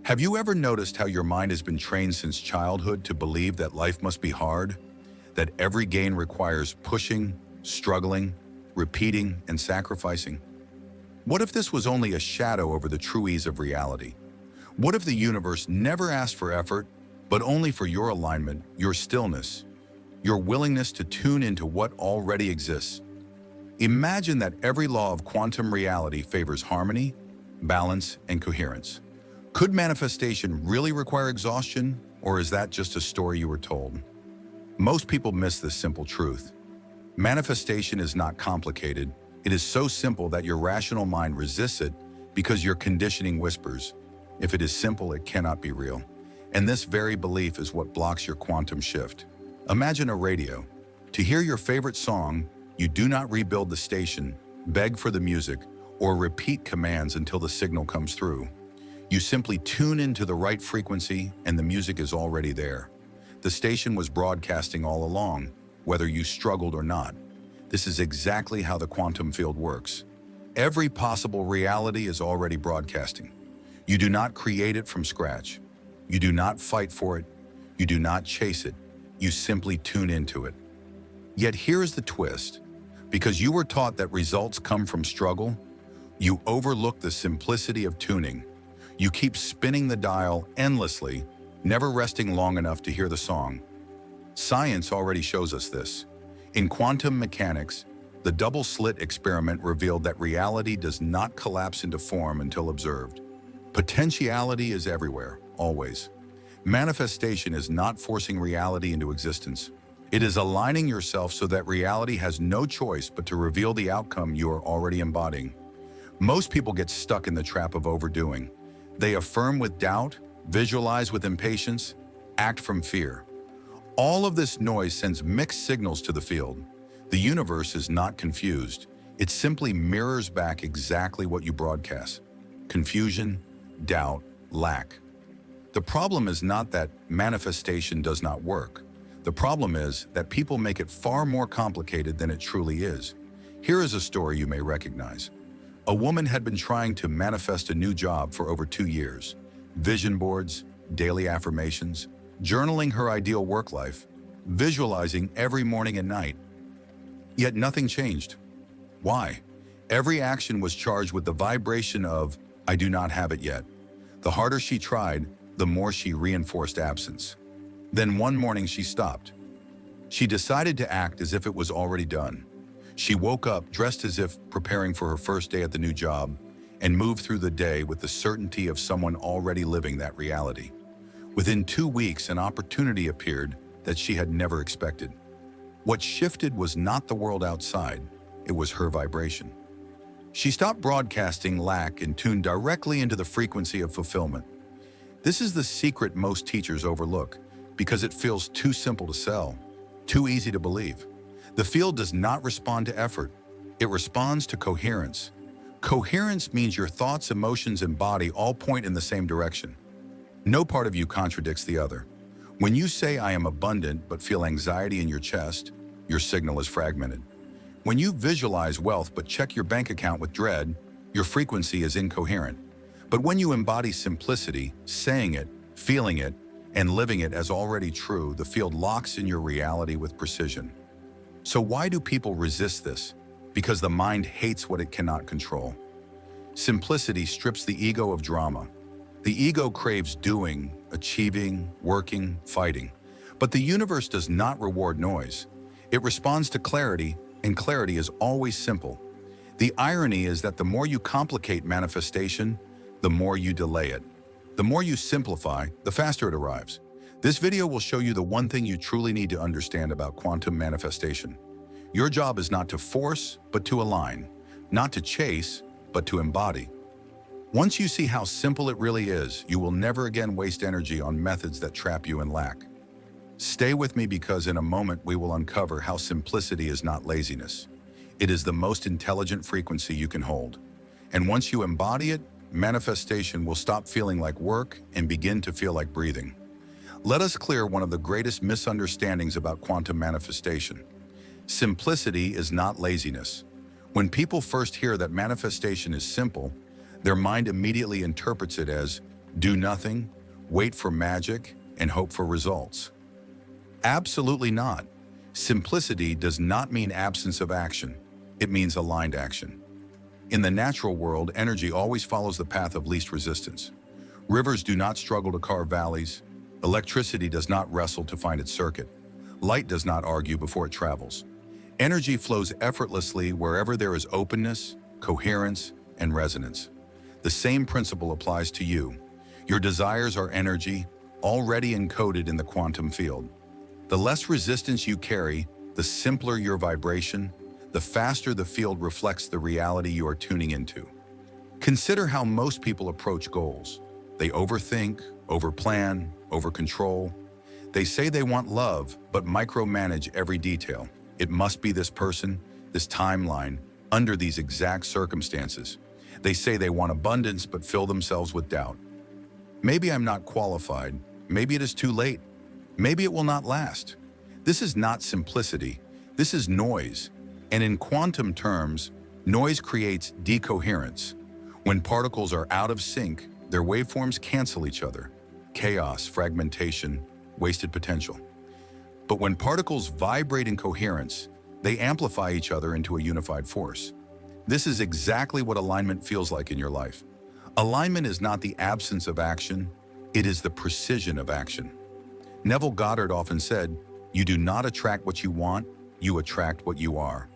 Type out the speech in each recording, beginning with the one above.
Have you ever noticed how your mind has been trained since childhood to believe that life must be hard? That every gain requires pushing, struggling, repeating, and sacrificing? What if this was only a shadow over the true ease of reality? What if the universe never asked for effort, but only for your alignment, your stillness, your willingness to tune into what already exists? Imagine that every law of quantum reality favors harmony, balance, and coherence. Could manifestation really require exhaustion, or is that just a story you were told? Most people miss this simple truth. Manifestation is not complicated. It is so simple that your rational mind resists it because your conditioning whispers, if it is simple, it cannot be real. And this very belief is what blocks your quantum shift. Imagine a radio. To hear your favorite song, you do not rebuild the station, beg for the music, or repeat commands until the signal comes through. You simply tune into the right frequency and the music is already there. The station was broadcasting all along, whether you struggled or not. This is exactly how the quantum field works. Every possible reality is already broadcasting. You do not create it from scratch. You do not fight for it. You do not chase it. You simply tune into it. Yet here is the twist. Because you were taught that results come from struggle, you overlook the simplicity of tuning. You keep spinning the dial endlessly, never resting long enough to hear the song. Science already shows us this. In quantum mechanics, the double-slit experiment revealed that reality does not collapse into form until observed. Potentiality is everywhere, always. Manifestation is not forcing reality into existence. It is aligning yourself so that reality has no choice but to reveal the outcome you are already embodying. Most people get stuck in the trap of overdoing. They affirm with doubt, visualize with impatience, act from fear. All of this noise sends mixed signals to the field. The universe is not confused. It simply mirrors back exactly what you broadcast. Confusion, doubt, lack. The problem is not that manifestation does not work. The problem is that people make it far more complicated than it truly is. Here is a story you may recognize. A woman had been trying to manifest a new job for over 2 years. Vision boards, daily affirmations, journaling her ideal work life, visualizing every morning and night. Yet nothing changed. Why? Every action was charged with the vibration of, I do not have it yet. The harder she tried, the more she reinforced absence. Then one morning she stopped. She decided to act as if it was already done. She woke up dressed as if preparing for her first day at the new job and moved through the day with the certainty of someone already living that reality. Within 2 weeks, an opportunity appeared that she had never expected. What shifted was not the world outside, it was her vibration. She stopped broadcasting lack and tuned directly into the frequency of fulfillment. This is the secret most teachers overlook because it feels too simple to sell, too easy to believe. The field does not respond to effort. It responds to coherence. Coherence means your thoughts, emotions, and body all point in the same direction. No part of you contradicts the other. When you say, I am abundant, but feel anxiety in your chest, your signal is fragmented. When you visualize wealth but check your bank account with dread, your frequency is incoherent. But when you embody simplicity, saying it, feeling it, and living it as already true, the field locks in your reality with precision. So why do people resist this? Because the mind hates what it cannot control. Simplicity strips the ego of drama. The ego craves doing, achieving, working, fighting. But the universe does not reward noise. It responds to clarity, and clarity is always simple. The irony is that the more you complicate manifestation, the more you delay it. The more you simplify, the faster it arrives. This video will show you the one thing you truly need to understand about quantum manifestation. Your job is not to force, but to align. Not to chase, but to embody. Once you see how simple it really is, you will never again waste energy on methods that trap you in lack. Stay with me because in a moment we will uncover how simplicity is not laziness. It is the most intelligent frequency you can hold. And once you embody it, manifestation will stop feeling like work and begin to feel like breathing. Let us clear one of the greatest misunderstandings about quantum manifestation. Simplicity is not laziness. When people first hear that manifestation is simple, their mind immediately interprets it as Do nothing, wait for magic, and hope for results? Absolutely not. Simplicity does not mean absence of action. It means aligned action. In the natural world, energy always follows the path of least resistance. Rivers do not struggle to carve valleys. Electricity does not wrestle to find its circuit. Light does not argue before it travels. Energy flows effortlessly wherever there is openness, coherence, and resonance. The same principle applies to you. Your desires are energy, already encoded in the quantum field. The less resistance you carry, the simpler your vibration, the faster the field reflects the reality you are tuning into. Consider how most people approach goals. They overthink, overplan, overcontrol. They say they want love, but micromanage every detail. It must be this person, this timeline, under these exact circumstances. They say they want abundance, but fill themselves with doubt. Maybe I'm not qualified. Maybe it is too late. Maybe it will not last. This is not simplicity. This is noise. And in quantum terms, noise creates decoherence. When particles are out of sync, their waveforms cancel each other. Chaos, fragmentation, wasted potential. But when particles vibrate in coherence, they amplify each other into a unified force. This is exactly what alignment feels like in your life. Alignment is not the absence of action, it is the precision of action. Neville Goddard often said, "You do not attract what you want, you attract what you are."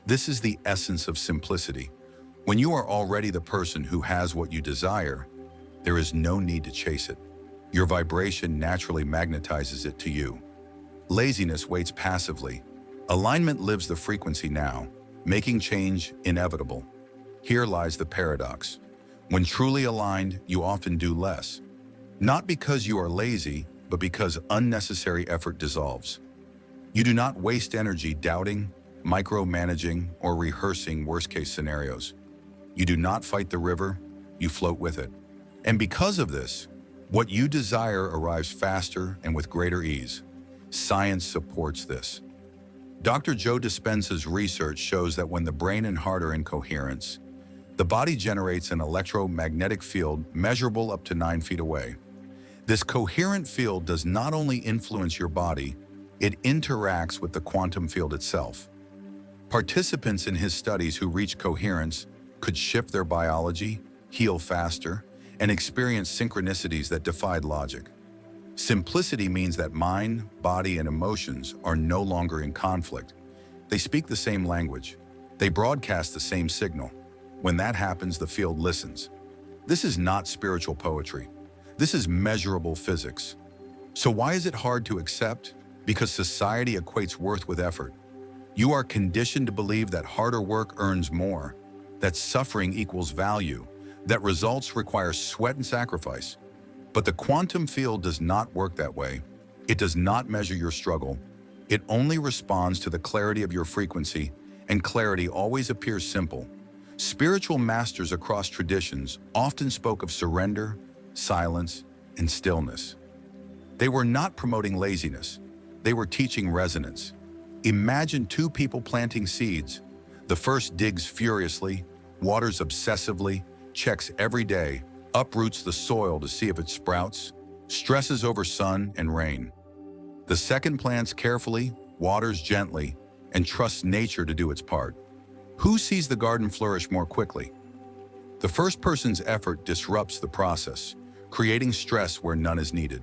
This is the essence of simplicity. When you are already the person who has what you desire, there is no need to chase it. Your vibration naturally magnetizes it to you. Laziness waits passively. Alignment lives the frequency now, making change inevitable. Here lies the paradox. When truly aligned, you often do less. Not because you are lazy, but because unnecessary effort dissolves. You do not waste energy doubting, micromanaging, or rehearsing worst-case scenarios. You do not fight the river, you float with it. And because of this, what you desire arrives faster and with greater ease. Science supports this. Dr. Joe Dispenza's research shows that when the brain and heart are in coherence, the body generates an electromagnetic field measurable up to 9 feet away. This coherent field does not only influence your body, it interacts with the quantum field itself. Participants in his studies who reached coherence could shift their biology, heal faster, and experience synchronicities that defied logic. Simplicity means that mind, body, and emotions are no longer in conflict. They speak the same language. They broadcast the same signal. When that happens, the field listens. This is not spiritual poetry. This is measurable physics. So why is it hard to accept? Because society equates worth with effort. You are conditioned to believe that harder work earns more, that suffering equals value, that results require sweat and sacrifice. But the quantum field does not work that way. It does not measure your struggle. It only responds to the clarity of your frequency, and clarity always appears simple. Spiritual masters across traditions often spoke of surrender, silence, and stillness. They were not promoting laziness. They were teaching resonance. Imagine two people planting seeds. The first digs furiously, waters obsessively, checks every day, uproots the soil to see if it sprouts, stresses over sun and rain. The second plants carefully, waters gently, and trusts nature to do its part. Who sees the garden flourish more quickly? The first person's effort disrupts the process, creating stress where none is needed.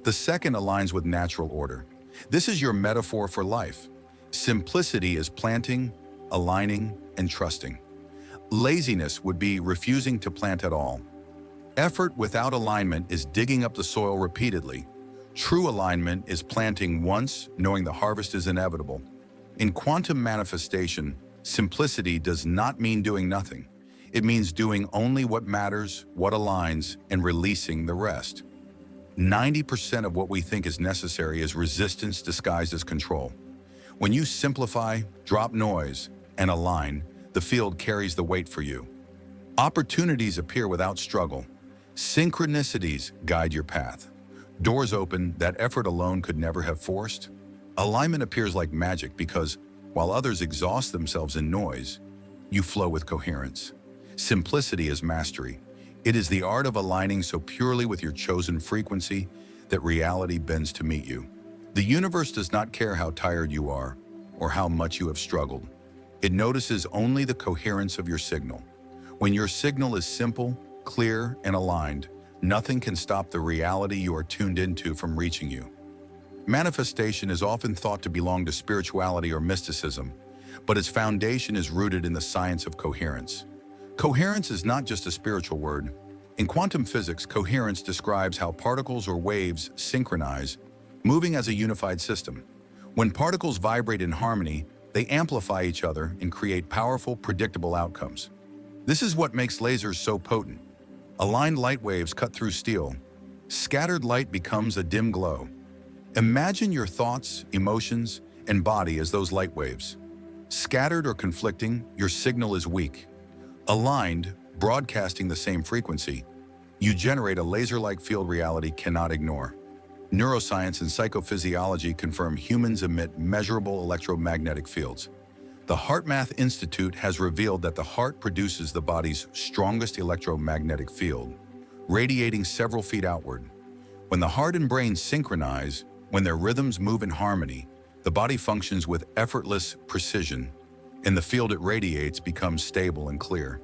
The second aligns with natural order. This is your metaphor for life. Simplicity is planting, aligning, and trusting. Laziness would be refusing to plant at all. Effort without alignment is digging up the soil repeatedly. True alignment is planting once, knowing the harvest is inevitable. In quantum manifestation, simplicity does not mean doing nothing. It means doing only what matters, what aligns, and releasing the rest. 90% of what we think is necessary is resistance disguised as control. When you simplify, drop noise, and align, the field carries the weight for you. Opportunities appear without struggle. Synchronicities guide your path. Doors open that effort alone could never have forced. Alignment appears like magic because, while others exhaust themselves in noise, you flow with coherence. Simplicity is mastery. It is the art of aligning so purely with your chosen frequency that reality bends to meet you. The universe does not care how tired you are or how much you have struggled. It notices only the coherence of your signal. When your signal is simple, clear, and aligned, nothing can stop the reality you are tuned into from reaching you. Manifestation is often thought to belong to spirituality or mysticism, but its foundation is rooted in the science of coherence. Coherence is not just a spiritual word. In quantum physics, coherence describes how particles or waves synchronize, moving as a unified system. When particles vibrate in harmony, they amplify each other and create powerful, predictable outcomes. This is what makes lasers so potent. Aligned light waves cut through steel. Scattered light becomes a dim glow. Imagine your thoughts, emotions, and body as those light waves. Scattered or conflicting, your signal is weak. Aligned, broadcasting the same frequency, you generate a laser-like field reality cannot ignore. Neuroscience and psychophysiology confirm humans emit measurable electromagnetic fields. The HeartMath Institute has revealed that the heart produces the body's strongest electromagnetic field, radiating several feet outward. When the heart and brain synchronize, when their rhythms move in harmony, the body functions with effortless precision, and the field it radiates becomes stable and clear.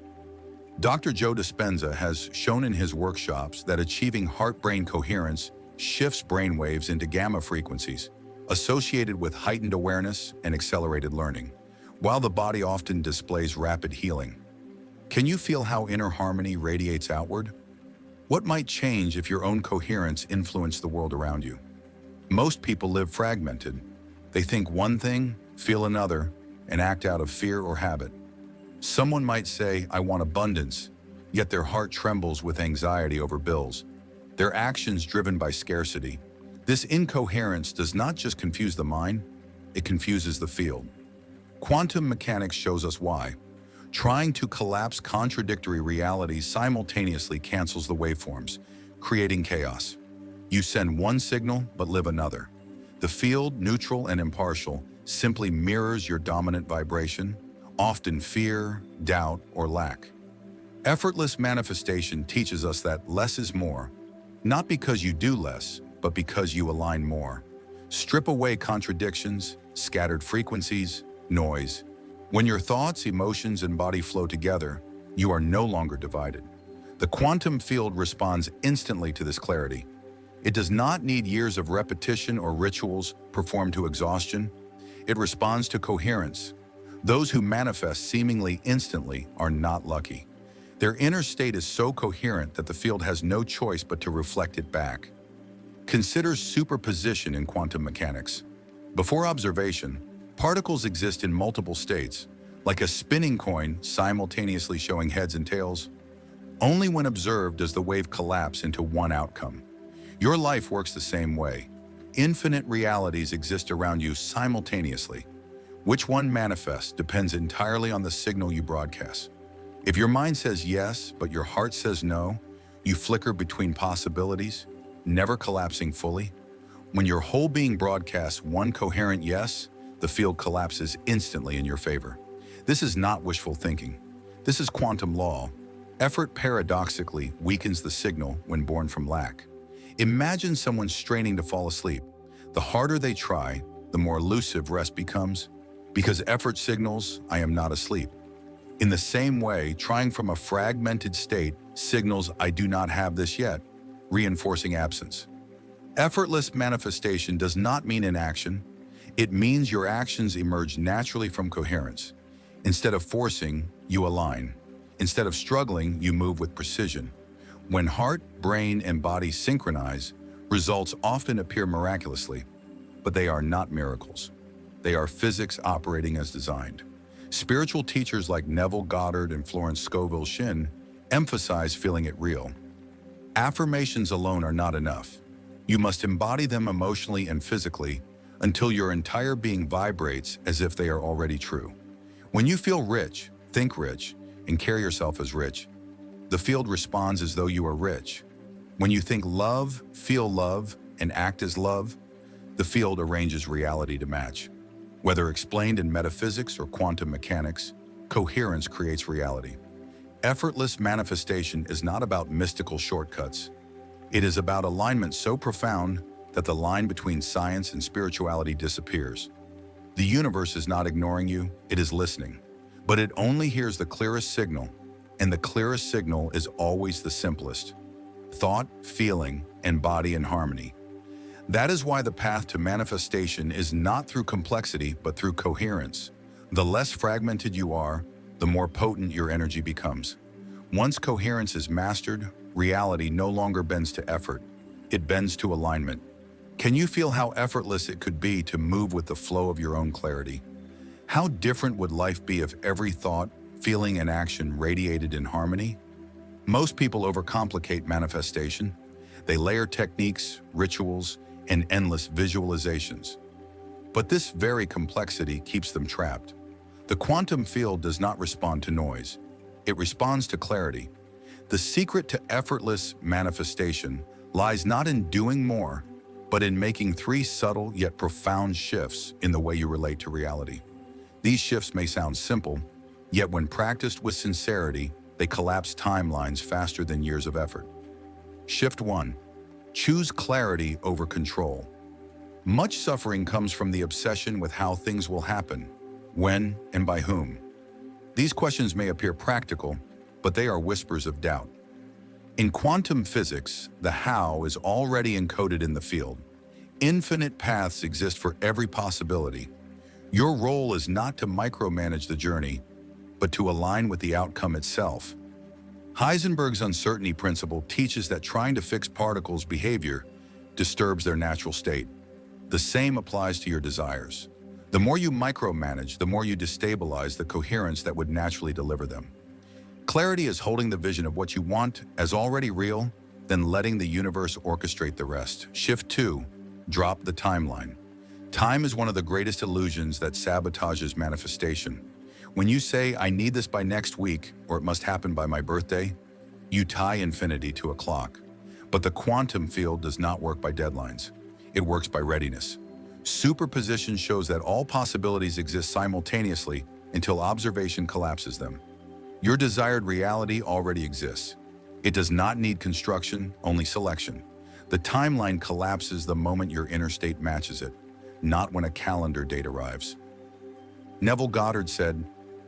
Dr. Joe Dispenza has shown in his workshops that achieving heart-brain coherence shifts brainwaves into gamma frequencies, associated with heightened awareness and accelerated learning, while the body often displays rapid healing. Can you feel how inner harmony radiates outward? What might change if your own coherence influenced the world around you? Most people live fragmented. They think one thing, feel another, and act out of fear or habit. Someone might say, "I want abundance," yet their heart trembles with anxiety over bills, their actions driven by scarcity. This incoherence does not just confuse the mind, it confuses the field. Quantum mechanics shows us why. Trying to collapse contradictory realities simultaneously cancels the waveforms, creating chaos. You send one signal but live another. The field, neutral and impartial, simply mirrors your dominant vibration, often fear, doubt, or lack. Effortless manifestation teaches us that less is more, not because you do less, but because you align more. Strip away contradictions, scattered frequencies, noise. When your thoughts, emotions, and body flow together, you are no longer divided. The quantum field responds instantly to this clarity. It does not need years of repetition or rituals performed to exhaustion. It responds to coherence. Those who manifest seemingly instantly are not lucky. Their inner state is so coherent that the field has no choice but to reflect it back. Consider superposition in quantum mechanics. Before observation, particles exist in multiple states, like a spinning coin simultaneously showing heads and tails. Only when observed does the wave collapse into one outcome. Your life works the same way. Infinite realities exist around you simultaneously. Which one manifests depends entirely on the signal you broadcast. If your mind says yes, but your heart says no, you flicker between possibilities, never collapsing fully. When your whole being broadcasts one coherent yes, the field collapses instantly in your favor. This is not wishful thinking. This is quantum law. Effort paradoxically weakens the signal when born from lack. Imagine someone straining to fall asleep. The harder they try, the more elusive rest becomes, because effort signals, "I am not asleep." In the same way, trying from a fragmented state signals, "I do not have this yet," reinforcing absence. Effortless manifestation does not mean inaction. It means your actions emerge naturally from coherence. Instead of forcing, you align. Instead of struggling, you move with precision. When heart, brain, and body synchronize, results often appear miraculously, but they are not miracles. They are physics operating as designed. Spiritual teachers like Neville Goddard and Florence Scovel Shinn emphasize feeling it real. Affirmations alone are not enough. You must embody them emotionally and physically until your entire being vibrates as if they are already true. When you feel rich, think rich, and carry yourself as rich, the field responds as though you are rich. When you think love, feel love, and act as love, the field arranges reality to match. Whether explained in metaphysics or quantum mechanics, coherence creates reality. Effortless manifestation is not about mystical shortcuts. It is about alignment so profound that the line between science and spirituality disappears. The universe is not ignoring you, it is listening. But it only hears the clearest signal, and the clearest signal is always the simplest. Thought, feeling, and body in harmony. That is why the path to manifestation is not through complexity, but through coherence. The less fragmented you are, the more potent your energy becomes. Once coherence is mastered, reality no longer bends to effort, it bends to alignment. Can you feel how effortless it could be to move with the flow of your own clarity? How different would life be if every thought, feeling, and action radiated in harmony? Most people overcomplicate manifestation. They layer techniques, rituals, and endless visualizations. But this very complexity keeps them trapped. The quantum field does not respond to noise. It responds to clarity. The secret to effortless manifestation lies not in doing more, but in making 3 subtle yet profound shifts in the way you relate to reality. These shifts may sound simple, yet when practiced with sincerity, they collapse timelines faster than years of effort. Shift 1. Choose clarity over control. Much suffering comes from the obsession with how things will happen, when, and by whom. These questions may appear practical, but they are whispers of doubt. In quantum physics, the how is already encoded in the field. Infinite paths exist for every possibility. Your role is not to micromanage the journey, but to align with the outcome itself. Heisenberg's uncertainty principle teaches that trying to fix particles' behavior disturbs their natural state. The same applies to your desires. The more you micromanage, the more you destabilize the coherence that would naturally deliver them. Clarity is holding the vision of what you want as already real, then letting the universe orchestrate the rest. Shift 2. Drop the timeline. Time is one of the greatest illusions that sabotages manifestation. When you say, I need this by next week, or it must happen by my birthday, you tie infinity to a clock. But the quantum field does not work by deadlines. It works by readiness. Superposition shows that all possibilities exist simultaneously until observation collapses them. Your desired reality already exists. It does not need construction, only selection. The timeline collapses the moment your inner state matches it, not when a calendar date arrives. Neville Goddard said,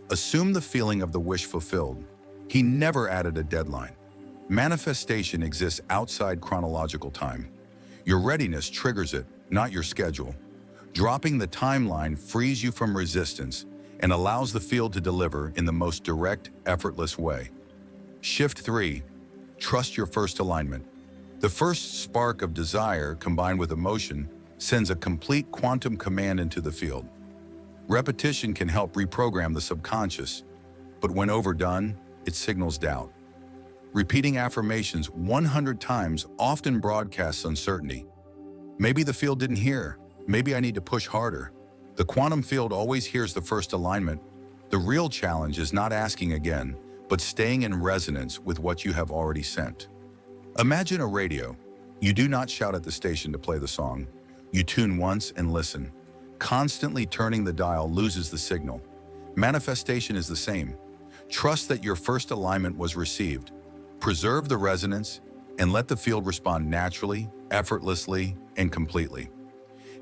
assume the feeling of the wish fulfilled. He never added a deadline. Manifestation exists outside chronological time. Your readiness triggers it, not your schedule. Dropping the timeline frees you from resistance and allows the field to deliver in the most direct, effortless way. Shift 3. Trust your first alignment. The first spark of desire combined with emotion sends a complete quantum command into the field. Repetition can help reprogram the subconscious, but when overdone, it signals doubt. Repeating affirmations 100 times often broadcasts uncertainty. Maybe the field didn't hear. Maybe I need to push harder. The quantum field always hears the first alignment. The real challenge is not asking again, but staying in resonance with what you have already sent. Imagine a radio. You do not shout at the station to play the song. You tune once and listen. Constantly turning the dial loses the signal. Manifestation is the same. Trust that your first alignment was received. Preserve the resonance and let the field respond naturally, effortlessly, and completely.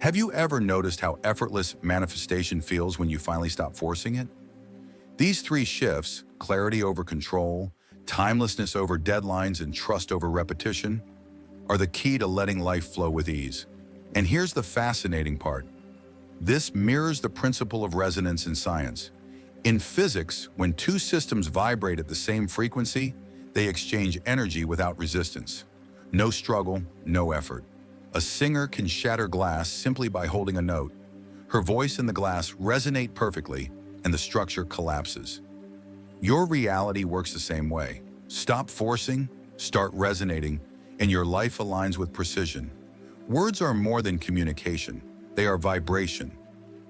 Have you ever noticed how effortless manifestation feels when you finally stop forcing it? These 3 shifts, clarity over control, timelessness over deadlines, and trust over repetition, are the key to letting life flow with ease. And here's the fascinating part. This mirrors the principle of resonance in science. In physics, when 2 systems vibrate at the same frequency, they exchange energy without resistance. No struggle, no effort. A singer can shatter glass simply by holding a note. Her voice and the glass resonate perfectly, and the structure collapses. Your reality works the same way. Stop forcing, start resonating, and your life aligns with precision. Words are more than communication. They are vibration.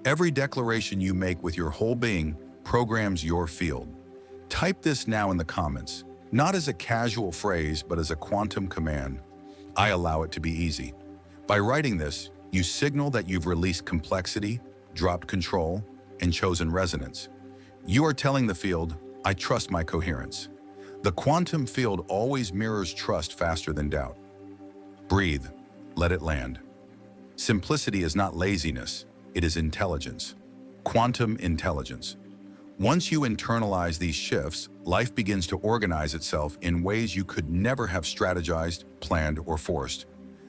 Every declaration you make with your whole being programs your field. Type this now in the comments, not as a casual phrase, but as a quantum command. I allow it to be easy. By writing this, you signal that you've released complexity, dropped control, and chosen resonance. You are telling the field, I trust my coherence. The quantum field always mirrors trust faster than doubt. Breathe, let it land. Simplicity is not laziness, it is intelligence. Quantum intelligence. Once you internalize these shifts, life begins to organize itself in ways you could never have strategized, planned, or forced.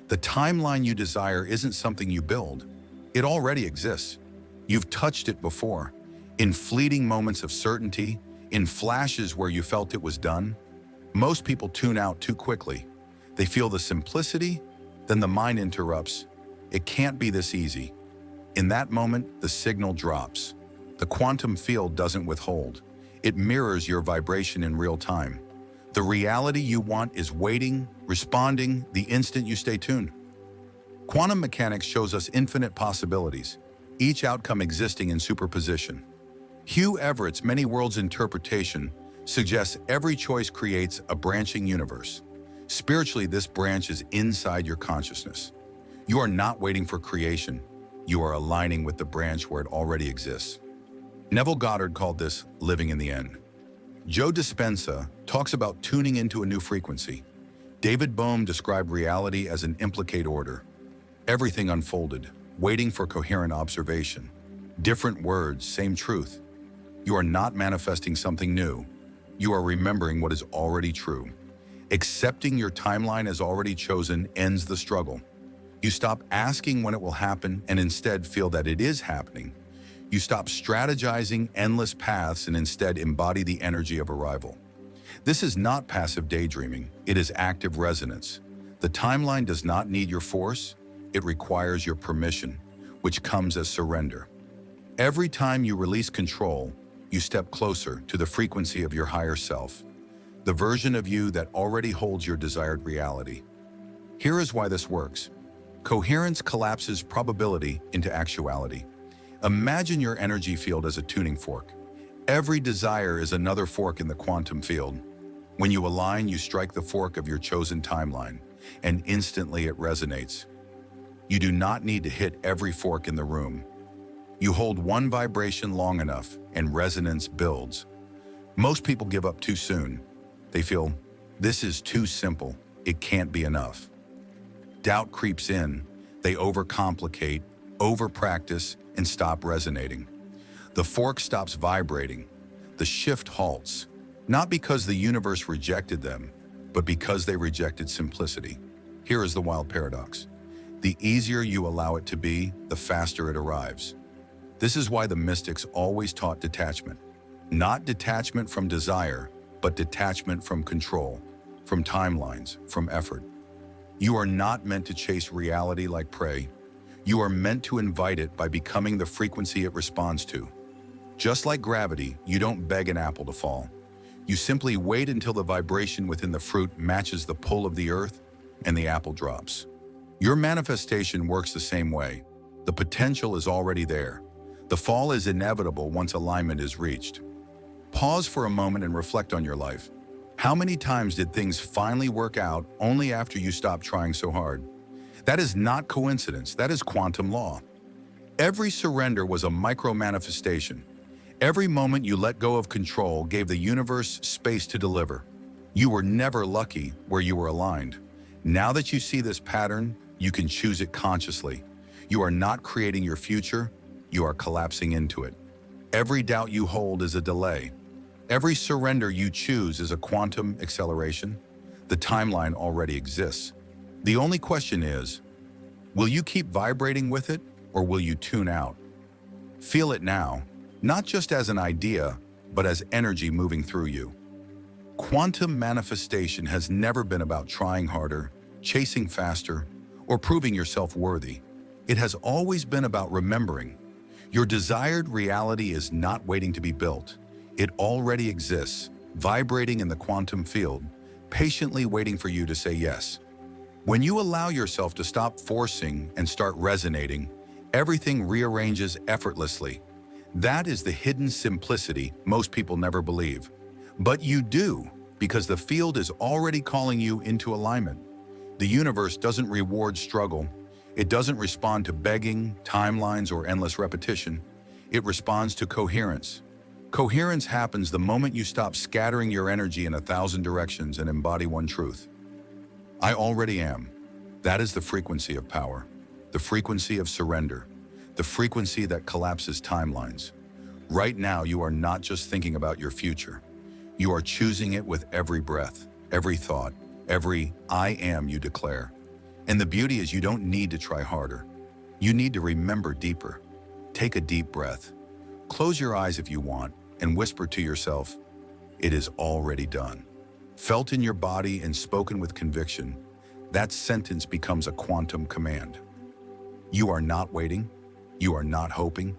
The timeline you desire isn't something you build. It already exists. You've touched it before, in fleeting moments of certainty, in flashes where you felt it was done. Most people tune out too quickly. They feel the simplicity, then the mind interrupts. It can't be this easy. In that moment, the signal drops. The quantum field doesn't withhold. It mirrors your vibration in real time. The reality you want is waiting, responding the instant you stay tuned. Quantum mechanics shows us infinite possibilities, each outcome existing in superposition. Hugh Everett's many worlds interpretation suggests every choice creates a branching universe. Spiritually, this branch is inside your consciousness. You are not waiting for creation. You are aligning with the branch where it already exists. Neville Goddard called this living in the end. Joe Dispenza talks about tuning into a new frequency. David Bohm described reality as an implicate order. Everything unfolded, waiting for coherent observation. Different words, same truth. You are not manifesting something new. You are remembering what is already true. Accepting your timeline as already chosen ends the struggle. You stop asking when it will happen and instead feel that it is happening. You stop strategizing endless paths and instead embody the energy of arrival. This is not passive daydreaming, it is active resonance. The timeline does not need your force, it requires your permission, which comes as surrender. Every time you release control, you step closer to the frequency of your higher self, the version of you that already holds your desired reality. Here is why this works. Coherence collapses probability into actuality. Imagine your energy field as a tuning fork. Every desire is another fork in the quantum field. When you align, you strike the fork of your chosen timeline, and instantly it resonates. You do not need to hit every fork in the room. You hold one vibration long enough, and resonance builds. Most people give up too soon. They feel, this is too simple, it can't be enough. Doubt creeps in, they overcomplicate, overpractice, and stop resonating. The fork stops vibrating. The shift halts, not because the universe rejected them, but because they rejected simplicity. Here is the wild paradox. The easier you allow it to be, the faster it arrives. This is why the mystics always taught detachment. Not detachment from desire, but detachment from control, from timelines, from effort. You are not meant to chase reality like prey. You are meant to invite it by becoming the frequency it responds to. Just like gravity, you don't beg an apple to fall. You simply wait until the vibration within the fruit matches the pull of the earth, and the apple drops. Your manifestation works the same way. The potential is already there. The fall is inevitable once alignment is reached. Pause for a moment and reflect on your life. How many times did things finally work out only after you stopped trying so hard? That is not coincidence, that is quantum law. Every surrender was a micro-manifestation. Every moment you let go of control gave the universe space to deliver. You were never lucky where you were aligned. Now that you see this pattern, you can choose it consciously. You are not creating your future, you are collapsing into it. Every doubt you hold is a delay. Every surrender you choose is a quantum acceleration. The timeline already exists. The only question is, will you keep vibrating with it or will you tune out? Feel it now, not just as an idea, but as energy moving through you. Quantum manifestation has never been about trying harder, chasing faster, or proving yourself worthy. It has always been about remembering. Your desired reality is not waiting to be built. It already exists, vibrating in the quantum field, patiently waiting for you to say yes. When you allow yourself to stop forcing and start resonating, everything rearranges effortlessly. That is the hidden simplicity most people never believe. But you do, because the field is already calling you into alignment. The universe doesn't reward struggle. It doesn't respond to begging, timelines, or endless repetition. It responds to coherence. Coherence happens the moment you stop scattering your energy in 1,000 directions and embody one truth. I already am. That is the frequency of power, the frequency of surrender, the frequency that collapses timelines. Right now, you are not just thinking about your future. You are choosing it with every breath, every thought, every I am you declare. And the beauty is you don't need to try harder. You need to remember deeper. Take a deep breath. Close your eyes if you want and whisper to yourself, it is already done. Felt in your body and spoken with conviction, that sentence becomes a quantum command. You are not waiting. You are not hoping.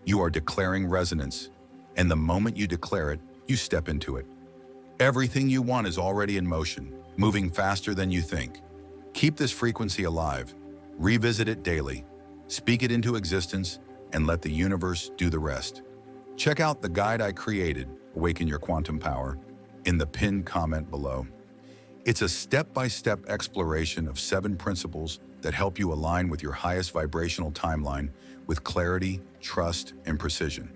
You are declaring resonance. And the moment you declare it, you step into it. Everything you want is already in motion, moving faster than you think. Keep this frequency alive. Revisit it daily. Speak it into existence and let the universe do the rest. Check out the guide I created, Awaken Your Quantum Power, in the pinned comment below. It's a step-by-step exploration of 7 principles that help you align with your highest vibrational timeline with clarity, trust, and precision.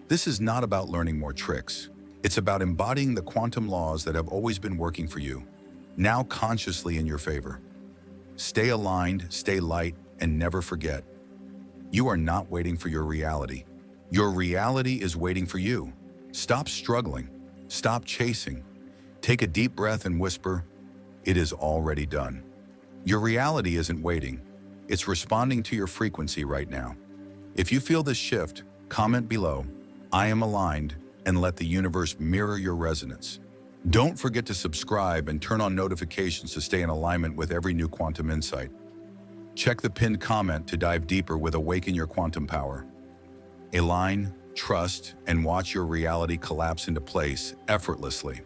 This is not about learning more tricks. It's about embodying the quantum laws that have always been working for you, now consciously in your favor. Stay aligned, stay light, and never forget. You are not waiting for your reality. Your reality is waiting for you. Stop struggling. Stop chasing. Take a deep breath and whisper, it is already done. Your reality isn't waiting. It's responding to your frequency right now. If you feel this shift, comment below, I am aligned, and let the universe mirror your resonance. Don't forget to subscribe and turn on notifications to stay in alignment with every new quantum insight. Check the pinned comment to dive deeper with Awaken Your Quantum Power. Align, trust, and watch your reality collapse into place effortlessly.